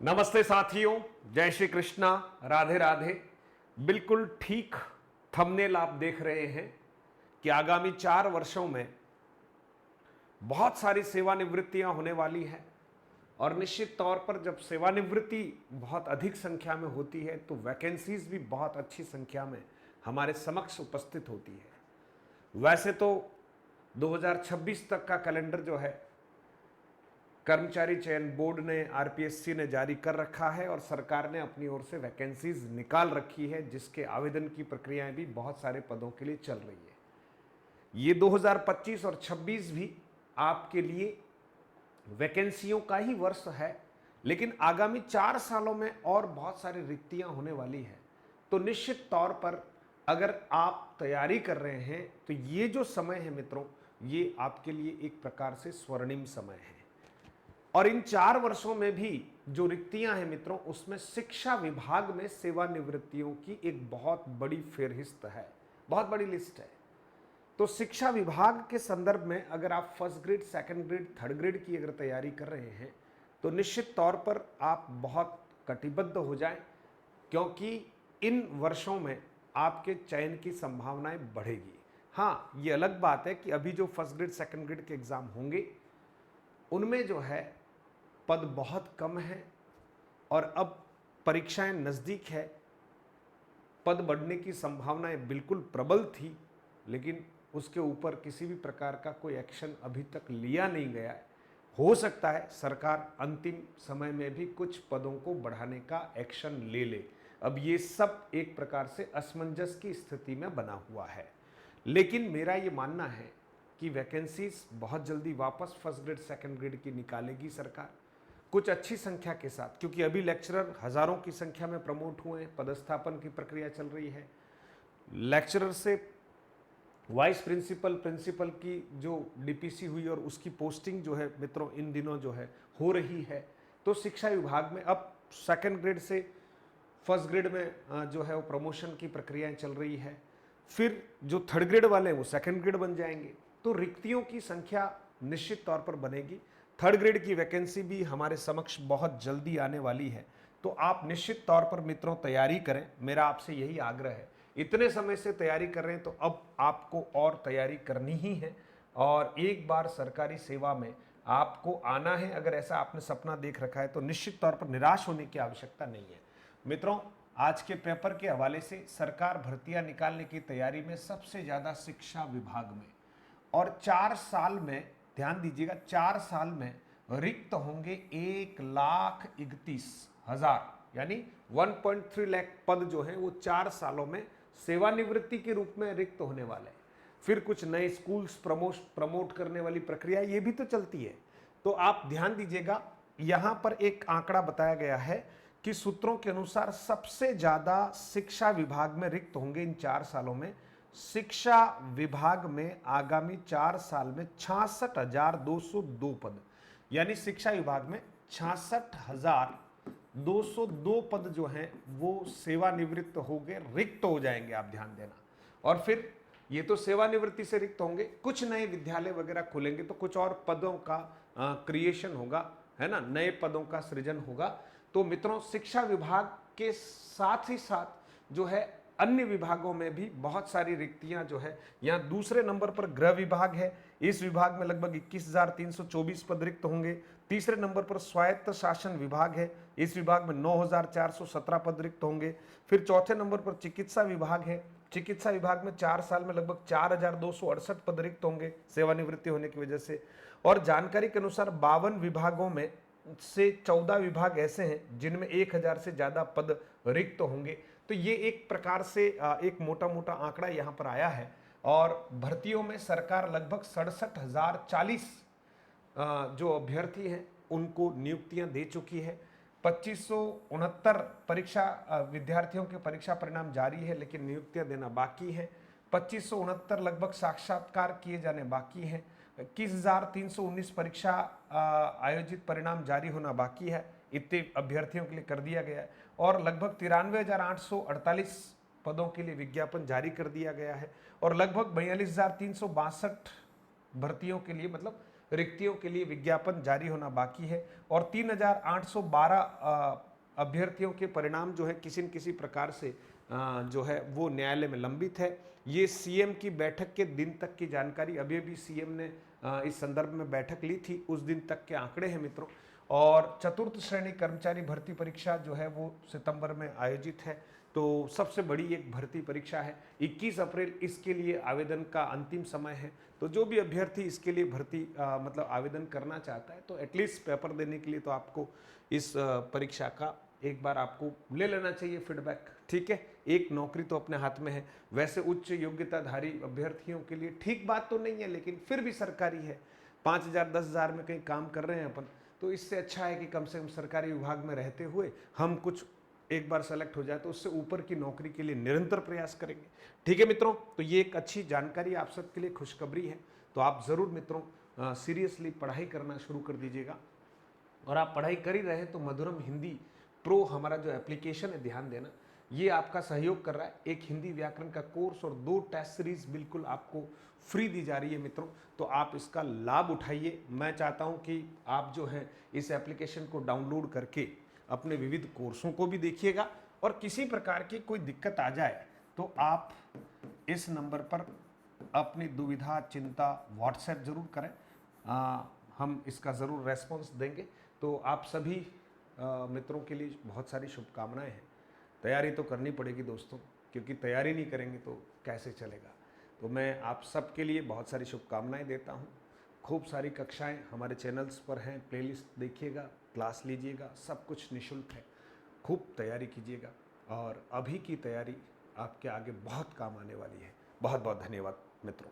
नमस्ते साथियों, जय श्री कृष्णा, राधे राधे। बिल्कुल ठीक थंबनेल आप देख रहे हैं कि आगामी 4 वर्षों में बहुत सारी सेवानिवृत्तियां होने वाली हैं और निश्चित तौर पर जब सेवानिवृत्ति बहुत अधिक संख्या में होती है तो वैकेंसीज भी बहुत अच्छी संख्या में हमारे समक्ष उपस्थित होती है। वैसे तो 2026 तक का कैलेंडर जो है कर्मचारी चयन बोर्ड ने आरपीएससी ने जारी कर रखा है और सरकार ने अपनी ओर से वैकेंसीज निकाल रखी है, जिसके आवेदन की प्रक्रियाएं भी बहुत सारे पदों के लिए चल रही है। ये 2025 और 26 भी आपके लिए वैकेंसियों का ही वर्ष है, लेकिन आगामी 4 सालों में और बहुत सारी रिक्तियां होने वाली हैं। तो निश्चित तौर पर अगर आप तैयारी कर रहे हैं तो ये जो समय है मित्रों, ये आपके लिए एक प्रकार से स्वर्णिम समय है। और इन 4 वर्षों में भी जो रिक्तियां हैं मित्रों, उसमें शिक्षा विभाग में सेवानिवृत्तियों की एक बहुत बड़ी फेहरिस्त है, बहुत बड़ी लिस्ट है। तो शिक्षा विभाग के संदर्भ में अगर आप first grade, second grade, third grade की अगर तैयारी कर रहे हैं तो निश्चित तौर पर आप बहुत कटिबद्ध हो जाएं, क्योंकि इन वर्षों में आपके चयन की संभावनाएं बढ़ेगी। हाँ, ये अलग बात है कि अभी जो फर्स्ट ग्रेड, सेकंड ग्रेड के एग्जाम होंगे उनमें जो है पद बहुत कम है और अब परीक्षाएं नज़दीक है। पद बढ़ने की संभावनाएं बिल्कुल प्रबल थी, लेकिन उसके ऊपर किसी भी प्रकार का कोई एक्शन अभी तक लिया नहीं गया है। हो सकता है सरकार अंतिम समय में भी कुछ पदों को बढ़ाने का एक्शन ले ले। अब ये सब एक प्रकार से असमंजस की स्थिति में बना हुआ है, लेकिन मेरा ये मानना है कि वैकेंसीज बहुत जल्दी वापस फर्स्ट ग्रेड, सेकंड ग्रेड की निकालेगी सरकार, कुछ अच्छी संख्या के साथ, क्योंकि अभी लेक्चरर हजारों की संख्या में प्रमोट हुए हैं, पदस्थापन की प्रक्रिया चल रही है। लेक्चरर से वाइस प्रिंसिपल, प्रिंसिपल की जो डीपीसी हुई और उसकी पोस्टिंग जो है मित्रों इन दिनों जो है हो रही है। तो शिक्षा विभाग में अब सेकंड ग्रेड से फर्स्ट ग्रेड में जो है वो प्रमोशन की प्रक्रियाएं चल रही है। फिर जो थर्ड ग्रेड वाले हैं वो सेकंड ग्रेड बन जाएंगे। तो रिक्तियों की संख्या निश्चित तौर पर बनेगी। थर्ड ग्रेड की वैकेंसी भी हमारे समक्ष बहुत जल्दी आने वाली है। तो आप निश्चित तौर पर मित्रों तैयारी करें, मेरा आपसे यही आग्रह है। इतने समय से तैयारी कर रहे हैं तो अब आपको और तैयारी करनी ही है और एक बार सरकारी सेवा में आपको आना है। अगर ऐसा आपने सपना देख रखा है तो निश्चित तौर पर निराश होने की आवश्यकता नहीं है। मित्रों, आज के पेपर के हवाले से सरकार भर्तियां निकालने की तैयारी में सबसे ज़्यादा शिक्षा विभाग में, और 4 साल में, ध्यान दीजिएगा, 4 साल में रिक्त होंगे 1,31,000, यानी 1.3 लाख पद जो हैं वो 4 सालों में सेवानिवृत्ति के रूप में रिक्त होने वाले हैं। फिर कुछ नए स्कूल्स प्रमोट करने वाली प्रक्रिया ये भी तो चलती है। तो आप ध्यान दीजिएगा, यहां पर एक आंकड़ा बताया गया है कि सूत्रों के अनुसार सबसे ज्यादा शिक्षा विभाग में रिक्त होंगे इन 4 सालों में। शिक्षा विभाग में आगामी 4 साल में 66,202 पद, यानी शिक्षा विभाग में 66,202 पद जो हैं वो सेवानिवृत्त हो गए, रिक्त हो जाएंगे। आप ध्यान देना। और फिर ये तो सेवानिवृत्ति से रिक्त होंगे, कुछ नए विद्यालय वगैरह खुलेंगे तो कुछ और पदों का क्रिएशन होगा, है ना, नए पदों का सृजन होगा। तो मित्रों, शिक्षा विभाग के साथ ही साथ जो है अन्य विभागों में भी बहुत सारी रिक्तियां जो है, यहाँ दूसरे नंबर पर गृह विभाग है। इस विभाग में लगभग 21,324 पद रिक्त होंगे। तीसरे नंबर पर स्वायत्त शासन विभाग है, इस विभाग में 9,417 पद रिक्त होंगे। फिर चौथे नंबर पर चिकित्सा विभाग है, चिकित्सा विभाग में 4 साल में लगभग 4,268 पद रिक्त होंगे सेवानिवृत्ति होने की वजह से। और जानकारी के अनुसार 52 विभागों में से 14 विभाग ऐसे हैं जिनमें 1,000 से ज्यादा पद रिक्त होंगे। तो ये एक प्रकार से एक मोटा मोटा आंकड़ा यहाँ पर आया है। और भर्तियों में सरकार लगभग 67,040 जो अभ्यर्थी हैं उनको नियुक्तियां दे चुकी है। 2569 परीक्षा विद्यार्थियों के परीक्षा परिणाम जारी है, लेकिन नियुक्तियां देना बाकी है। 2569 लगभग साक्षात्कार किए जाने बाकी हैं। 21,319 परीक्षा आयोजित परिणाम जारी होना बाकी है, इतने अभ्यर्थियों के लिए कर दिया गया है। और लगभग 93,848 पदों के लिए विज्ञापन जारी कर दिया गया है। और लगभग 42,362 भर्तियों के लिए, मतलब रिक्तियों के लिए विज्ञापन जारी होना बाकी है और 3,812 अभ्यर्थियों के परिणाम जो है किसी न किसी प्रकार से जो है वो न्यायालय में लंबित है। ये सीएम की बैठक के दिन तक की जानकारी, अभी अभी सीएम ने इस संदर्भ में बैठक ली थी, उस दिन तक के आंकड़े हैं मित्रों। और चतुर्थ श्रेणी कर्मचारी भर्ती परीक्षा जो है वो सितंबर में आयोजित है, तो सबसे बड़ी एक भर्ती परीक्षा है। 21 अप्रैल इसके लिए आवेदन का अंतिम समय है। तो जो भी अभ्यर्थी इसके लिए भर्ती मतलब आवेदन करना चाहता है तो एटलीस्ट पेपर देने के लिए तो आपको इस परीक्षा का एक बार आपको ले लेना चाहिए फीडबैक, ठीक है। एक नौकरी तो अपने हाथ में है। वैसे उच्च योग्यताधारी अभ्यर्थियों के लिए ठीक बात तो नहीं है, लेकिन फिर भी सरकारी है, 5,000 10,000 में कहीं काम कर रहे हैं अपन, तो इससे अच्छा है कि कम से कम सरकारी विभाग में रहते हुए हम कुछ एक बार सेलेक्ट हो जाए तो उससे ऊपर की नौकरी के लिए निरंतर प्रयास करेंगे, ठीक है मित्रों। तो ये एक अच्छी जानकारी आप सबके लिए खुशखबरी है। तो आप ज़रूर मित्रों सीरियसली पढ़ाई करना शुरू कर दीजिएगा। और आप पढ़ाई कर ही रहे हैं तो मधुरम हिंदी प्रो हमारा जो एप्लीकेशन है, ध्यान देना, ये आपका सहयोग कर रहा है। एक हिंदी व्याकरण का कोर्स और 2 टेस्ट सीरीज बिल्कुल आपको फ्री दी जा रही है मित्रों, तो आप इसका लाभ उठाइए। मैं चाहता हूं कि आप जो है इस एप्लीकेशन को डाउनलोड करके अपने विविध कोर्सों को भी देखिएगा, और किसी प्रकार की कोई दिक्कत आ जाए तो आप इस नंबर पर अपनी दुविधा चिंता व्हाट्सएप जरूर करें, हम इसका ज़रूर रेस्पॉन्स देंगे। तो आप सभी मित्रों के लिए बहुत सारी शुभकामनाएं हैं। तैयारी तो करनी पड़ेगी दोस्तों, क्योंकि तैयारी नहीं करेंगे तो कैसे चलेगा। तो मैं आप सबके लिए बहुत सारी शुभकामनाएं देता हूं। खूब सारी कक्षाएं हमारे चैनल्स पर हैं, प्लेलिस्ट देखिएगा, क्लास लीजिएगा, सब कुछ निःशुल्क है। खूब तैयारी कीजिएगा और अभी की तैयारी आपके आगे बहुत काम आने वाली है। बहुत बहुत धन्यवाद मित्रों।